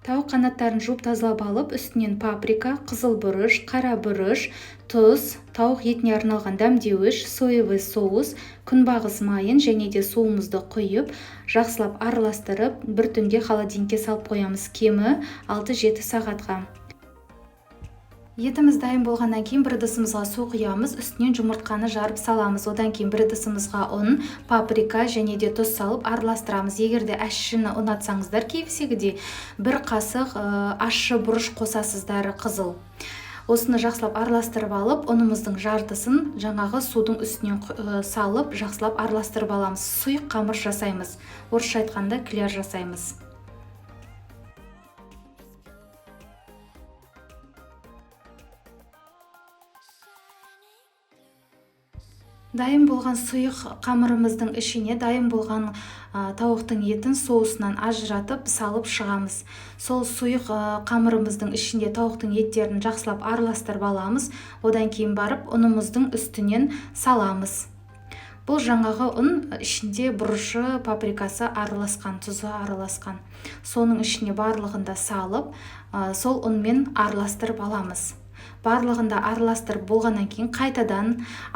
Тауық қанаттарын жуып тазалап алып, үстінен паприка, қызыл бұрыш, қара бұрыш, тұз, тауық етіне арналған дәмдеуіш, соевый соус, күнбағыс майын және де суымызды құйып, жақсылап араластырып, бір түнге холодильникке салып қоямыз, кемі 6-7 сағатқа. Етіміз дайын болғаннан кейін бір ыдысымызға су құямыз, үстінен жұмыртқаны жарып саламыз. Одан кейін бір ыдысымызға ұн, паприка және де тұз салып араластырамыз. Егерде әшіні ұнатсаңыздар, кейіпсегідей бір қасық ащы бұрыш қосасыздар, қызыл. Осыны жақсылап араластырып алып, ұнымыздың жартысын жаңағы судың үстінен салып, жақсылап араластырып аламыз. Сұйық қамыр жасаймыз. Орысша айтқанда кляр жасаймыз. Дайын болған сұйық қамырымыздың ішіне дайын болған тауықтың етін соусынан ажыратып салып шығамыз. Сол сұйық қамырымыздың ішінде тауықтың еттерін жақсылап араластырып аламыз. Одан кейін барып ұнымыздың үстінен саламыз. Бұл жаңағы ұн ішінде бұрышы, паприкасы араласқан, тұзы араласқан. Соның ішіне барлығында салып, сол ұнмен араластырып аламыз. Барлығында араластырып болғаннан кейін қайтадан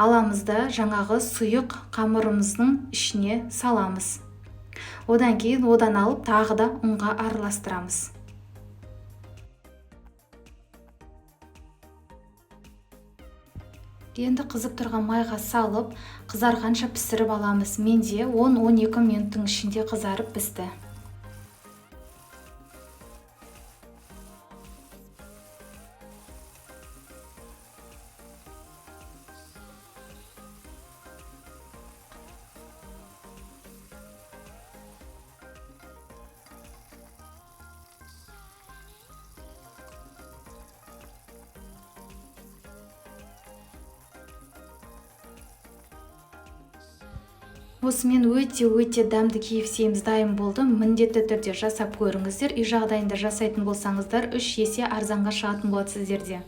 аламыз да жаңағы сұйық қамырымыздың ішіне саламыз. Одан кейін одан алып тағы да ұнға араластырамыз. Енді қызып тұрған майға салып, қызарғанша пісіріп аламыз. Менде 10-12 минуттың ішінде қызарып пісті. Осымен өте дәмді KFC-міз дайын болды. Міндетті түрде жасап көріңіздер. Үй жағдайында жасайтын болсаңыздар 3 есе арзанға шығатын болады сіздерде.